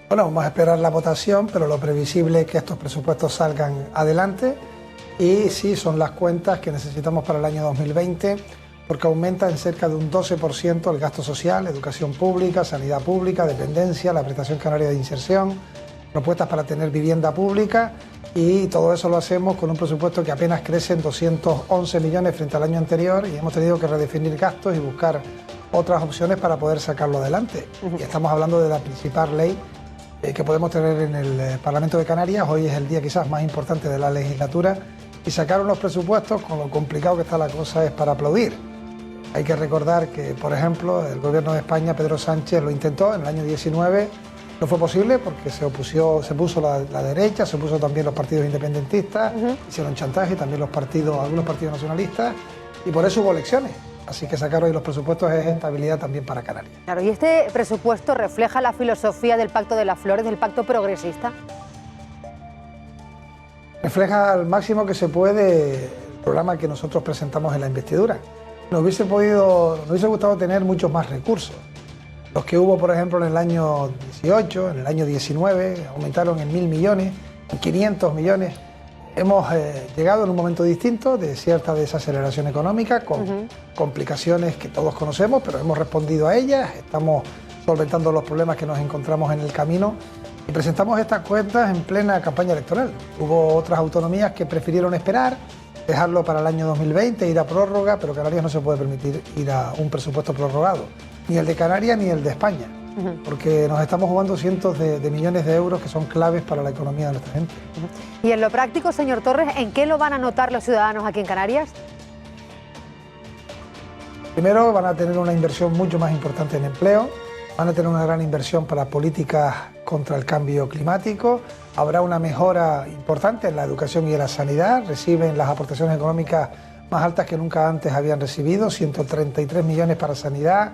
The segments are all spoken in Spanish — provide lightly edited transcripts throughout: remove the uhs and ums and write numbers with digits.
Bueno, vamos a esperar la votación, pero lo previsible es que estos presupuestos salgan adelante y sí, son las cuentas que necesitamos para el año 2020, porque aumenta en cerca de un 12% el gasto social, educación pública, sanidad pública, dependencia, la prestación canaria de inserción, propuestas para tener vivienda pública, y todo eso lo hacemos con un presupuesto que apenas crece en 211 millones frente al año anterior, y hemos tenido que redefinir gastos y buscar otras opciones para poder sacarlo adelante. Y estamos hablando de la principal ley que podemos tener en el Parlamento de Canarias. Hoy es el día quizás más importante de la legislatura, y sacar unos presupuestos, con lo complicado que está la cosa, es para aplaudir. Hay que recordar que, por ejemplo, el gobierno de España, Pedro Sánchez, lo intentó en el año 19, no fue posible porque se puso la derecha, se puso también los partidos independentistas, hicieron chantaje, también algunos partidos nacionalistas, y por eso hubo elecciones. Así que sacar hoy los presupuestos es estabilidad también para Canarias. Claro, ¿y este presupuesto refleja la filosofía del Pacto de las Flores, del Pacto Progresista? Refleja al máximo que se puede el programa que nosotros presentamos en la investidura. Nos hubiese gustado tener muchos más recursos. Los que hubo, por ejemplo, en el año 18, en el año 19, aumentaron en 1.000 millones, en 500 millones. Hemos llegado en un momento distinto de cierta desaceleración económica, con complicaciones que todos conocemos, pero hemos respondido a ellas, estamos solventando los problemas que nos encontramos en el camino, y presentamos estas cuentas en plena campaña electoral. Hubo otras autonomías que prefirieron esperar, dejarlo para el año 2020, ir a prórroga, pero Canarias no se puede permitir ir a un presupuesto prorrogado, ni el de Canarias ni el de España, porque nos estamos jugando cientos de millones de euros que son claves para la economía de nuestra gente. Y en lo práctico, señor Torres, ¿en qué lo van a notar los ciudadanos aquí en Canarias? Primero, van a tener una inversión mucho más importante en empleo, van a tener una gran inversión para políticas contra el cambio climático, habrá una mejora importante en la educación y en la sanidad, reciben las aportaciones económicas más altas que nunca antes habían recibido, 133 millones para sanidad,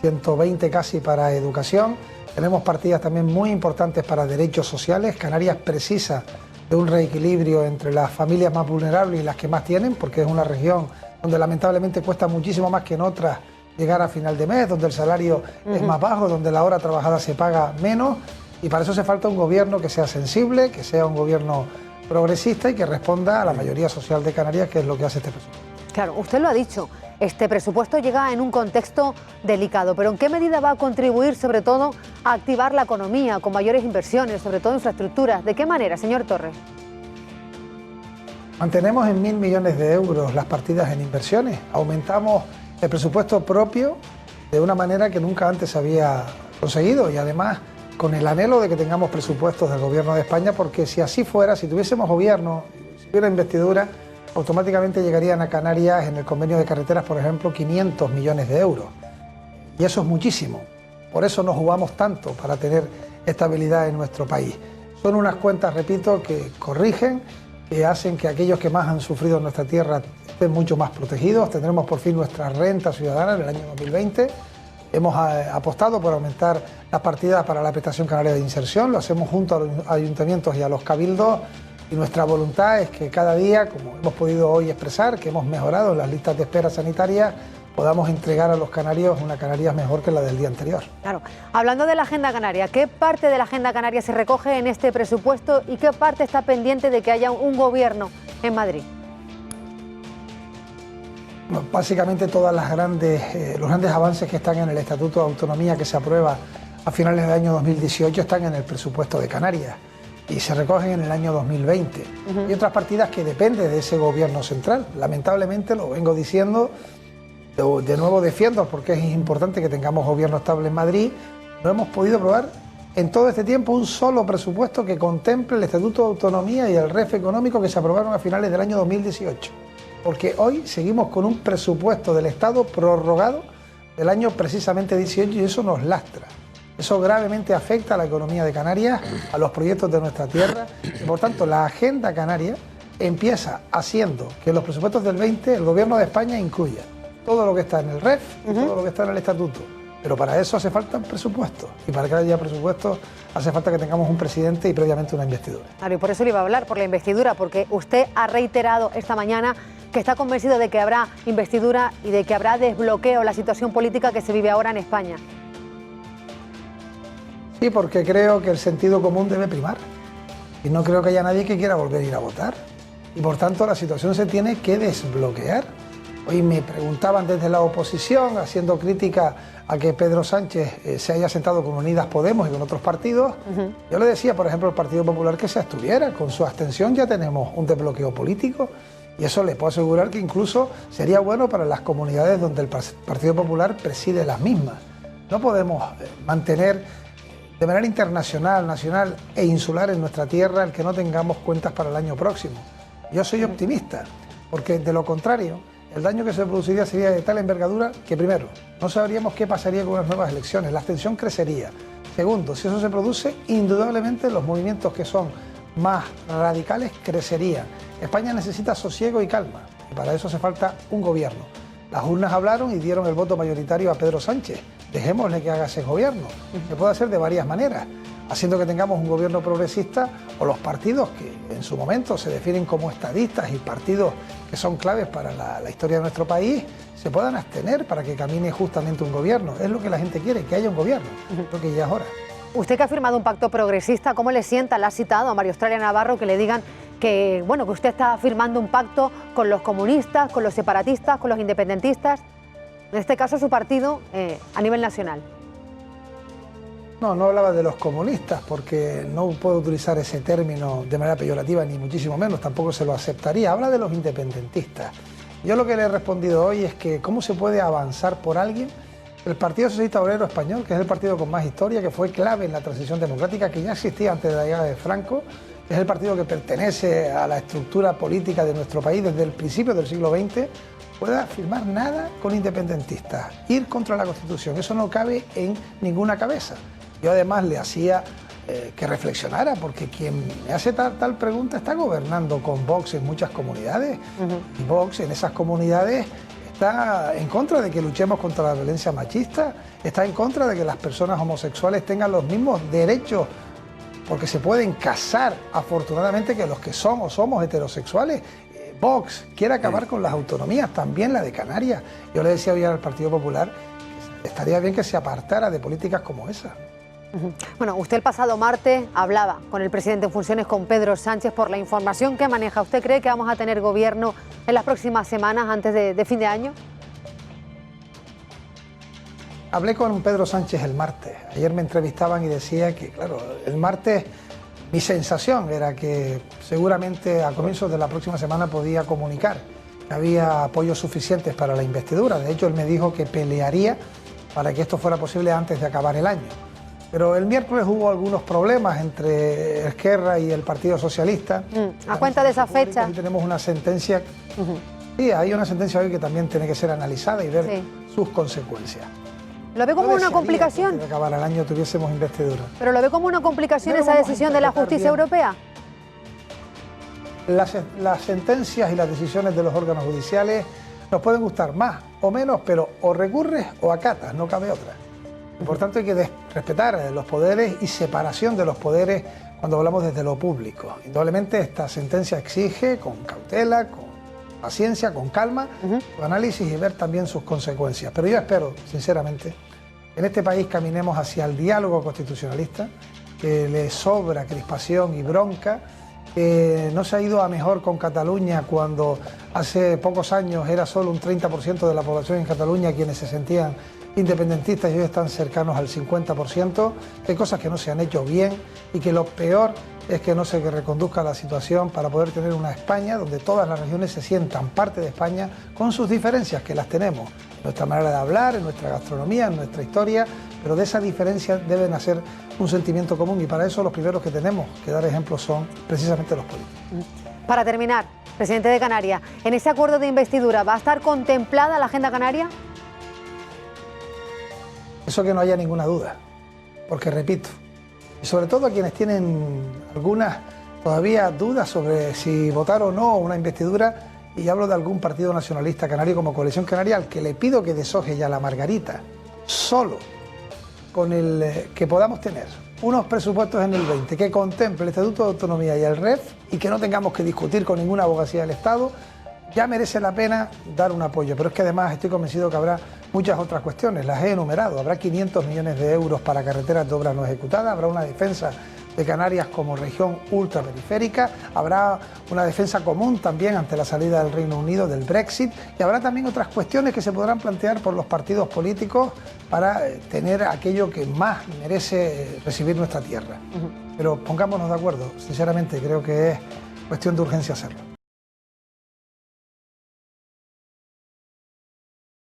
120 casi para educación. Tenemos partidas también muy importantes para derechos sociales. Canarias precisa de un reequilibrio entre las familias más vulnerables y las que más tienen, porque es una región donde lamentablemente cuesta muchísimo más que en otras llegar a final de mes, donde el salario es más bajo, donde la hora trabajada se paga menos, y para eso hace falta un gobierno que sea sensible, que sea un gobierno progresista y que responda a la mayoría social de Canarias, que es lo que hace este presupuesto. Claro, usted lo ha dicho, este presupuesto llega en un contexto delicado, pero ¿en qué medida va a contribuir sobre todo a activar la economía con mayores inversiones, sobre todo infraestructuras? ¿De qué manera, señor Torres? Mantenemos en 1.000 millones de euros las partidas en inversiones, aumentamos el presupuesto propio de una manera que nunca antes se había conseguido, y además con el anhelo de que tengamos presupuestos del gobierno de España, porque si así fuera, si tuviésemos gobierno, si hubiera investidura, automáticamente llegarían a Canarias en el convenio de carreteras, por ejemplo, 500 millones de euros. Y eso es muchísimo. Por eso nos jugamos tanto, para tener estabilidad en nuestro país. Son unas cuentas, repito, que corrigen, que hacen que aquellos que más han sufrido en nuestra tierra estén mucho más protegidos. Tendremos por fin nuestra renta ciudadana en el año 2020. Hemos apostado por aumentar las partidas para la prestación canaria de inserción. Lo hacemos junto a los ayuntamientos y a los cabildos. Y nuestra voluntad es que cada día, como hemos podido hoy expresar, que hemos mejorado las listas de espera sanitarias, podamos entregar a los canarios una Canarias mejor que la del día anterior. Claro. Hablando de la Agenda Canaria, ¿qué parte de la Agenda Canaria se recoge en este presupuesto y qué parte está pendiente de que haya un gobierno en Madrid? Bueno, básicamente todos los grandes avances que están en el Estatuto de Autonomía, que se aprueba a finales del año 2018, están en el presupuesto de Canarias y se recogen en el año 2020. Y otras partidas que dependen de ese gobierno central. Lamentablemente, lo vengo diciendo, de nuevo defiendo, porque es importante que tengamos gobierno estable en Madrid, no hemos podido aprobar en todo este tiempo un solo presupuesto que contemple el Estatuto de Autonomía y el REF económico que se aprobaron a finales del año 2018. Porque hoy seguimos con un presupuesto del Estado prorrogado del año precisamente 18, y eso nos lastra. Eso gravemente afecta a la economía de Canarias, a los proyectos de nuestra tierra, y por tanto la Agenda Canaria empieza haciendo que en los presupuestos del 20 el Gobierno de España incluya todo lo que está en el REF y todo lo que está en el Estatuto. Pero para eso hace falta un presupuesto, y para que haya presupuesto hace falta que tengamos un presidente y previamente una investidura. Claro, y por eso le iba a hablar, por la investidura, porque usted ha reiterado esta mañana que está convencido de que habrá investidura y de que habrá desbloqueo en la situación política que se vive ahora en España. Sí, porque creo que el sentido común debe primar. Y no creo que haya nadie que quiera volver a ir a votar. Y por tanto la situación se tiene que desbloquear. Hoy me preguntaban desde la oposición, haciendo crítica a que Pedro Sánchez se haya sentado con Unidas Podemos y con otros partidos. Yo le decía, por ejemplo, al Partido Popular que se abstuviera. Con su abstención ya tenemos un desbloqueo político. Y eso les puedo asegurar que incluso sería bueno para las comunidades donde el Partido Popular preside las mismas. No podemos mantener de manera internacional, nacional e insular en nuestra tierra el que no tengamos cuentas para el año próximo. Yo soy optimista, porque de lo contrario, el daño que se produciría sería de tal envergadura que, primero, no sabríamos qué pasaría con las nuevas elecciones, la abstención crecería. Segundo, si eso se produce, indudablemente los movimientos que son más radicales crecerían. España necesita sosiego y calma, y para eso hace falta un gobierno. Las urnas hablaron y dieron el voto mayoritario a Pedro Sánchez. Dejémosle que haga ese gobierno. Se puede hacer de varias maneras, haciendo que tengamos un gobierno progresista, o los partidos que en su momento se definen como estadistas y partidos que son claves para la historia de nuestro país, se puedan abstener para que camine justamente un gobierno. Es lo que la gente quiere, que haya un gobierno. Creo que ya es hora. Usted que ha firmado un pacto progresista, ¿cómo le sienta? Le ha citado a María Australia Navarro que le digan que, bueno, que usted está firmando un pacto con los comunistas, con los separatistas, con los independentistas, en este caso su partido a nivel nacional. No hablaba de los comunistas porque no puedo utilizar ese término de manera peyorativa, ni muchísimo menos, tampoco se lo aceptaría. Habla de los independentistas. Yo lo que le he respondido hoy es que cómo se puede avanzar por alguien. El Partido Socialista Obrero Español, que es el partido con más historia, que fue clave en la transición democrática, que ya existía antes de la llegada de Franco, es el partido que pertenece a la estructura política de nuestro país desde el principio del siglo XX, pueda firmar nada con independentistas, ir contra la Constitución. Eso no cabe en ninguna cabeza. Yo además le hacía que reflexionara, porque quien me hace tal pregunta está gobernando con Vox en muchas comunidades, y Vox en esas comunidades está en contra de que luchemos contra la violencia machista, está en contra de que las personas homosexuales tengan los mismos derechos, porque se pueden casar, afortunadamente, que los que son o somos heterosexuales. Vox quiere acabar con las autonomías, también la de Canarias. Yo le decía hoy al Partido Popular que estaría bien que se apartara de políticas como esa. Bueno, usted el pasado martes hablaba con el presidente en funciones, con Pedro Sánchez, por la información que maneja. ¿Usted cree que vamos a tener gobierno en las próximas semanas antes de fin de año? Hablé con Pedro Sánchez el martes. Ayer me entrevistaban y decía que, claro, el martes mi sensación era que seguramente a comienzos de la próxima semana podía comunicar que había apoyos suficientes para la investidura. De hecho, él me dijo que pelearía para que esto fuera posible antes de acabar el año. Pero el miércoles hubo algunos problemas entre Esquerra y el Partido Socialista. A cuenta de esa fecha. Y tenemos una sentencia. Sí, hay una sentencia hoy que también tiene que ser analizada y ver sus consecuencias. ¿Lo ve como una complicación? Que de acabar el año tuviésemos investidura. ¿Pero lo ve como una complicación esa decisión de la justicia europea? Las sentencias y las decisiones de los órganos judiciales nos pueden gustar más o menos, pero o recurres o acatas, no cabe otra. Por tanto, hay que respetar los poderes y separación de los poderes cuando hablamos desde lo público. Indudablemente esta sentencia exige con cautela, con paciencia, con calma, su análisis y ver también sus consecuencias. Pero yo espero, sinceramente, que en este país caminemos hacia el diálogo constitucionalista, que le sobra crispación y bronca, que no se ha ido a mejor con Cataluña cuando hace pocos años era solo un 30% de la población en Cataluña quienes se sentían independentistas y hoy están cercanos al 50%, que hay cosas que no se han hecho bien y que lo peor es que no se reconduzca la situación para poder tener una España donde todas las regiones se sientan parte de España con sus diferencias, que las tenemos, en nuestra manera de hablar, en nuestra gastronomía, en nuestra historia, pero de esa diferencia deben hacer un sentimiento común y para eso los primeros que tenemos que dar ejemplo son precisamente los políticos. Para terminar, presidente de Canarias, ¿en ese acuerdo de investidura va a estar contemplada la agenda canaria? Eso que no haya ninguna duda, porque repito, y sobre todo a quienes tienen algunas todavía dudas sobre si votar o no una investidura, y hablo de algún partido nacionalista canario como Coalición Canaria, al que le pido que deshoje ya la margarita, solo con el que podamos tener unos presupuestos en el 20 que contemple el Estatuto de Autonomía y el REF y que no tengamos que discutir con ninguna abogacía del Estado, ya merece la pena dar un apoyo, pero es que además estoy convencido que habrá muchas otras cuestiones, las he enumerado, habrá 500 millones de euros para carreteras de obra no ejecutada, habrá una defensa de Canarias como región ultraperiférica, habrá una defensa común también ante la salida del Reino Unido del Brexit y habrá también otras cuestiones que se podrán plantear por los partidos políticos para tener aquello que más merece recibir nuestra tierra. Pero pongámonos de acuerdo, sinceramente creo que es cuestión de urgencia hacerlo.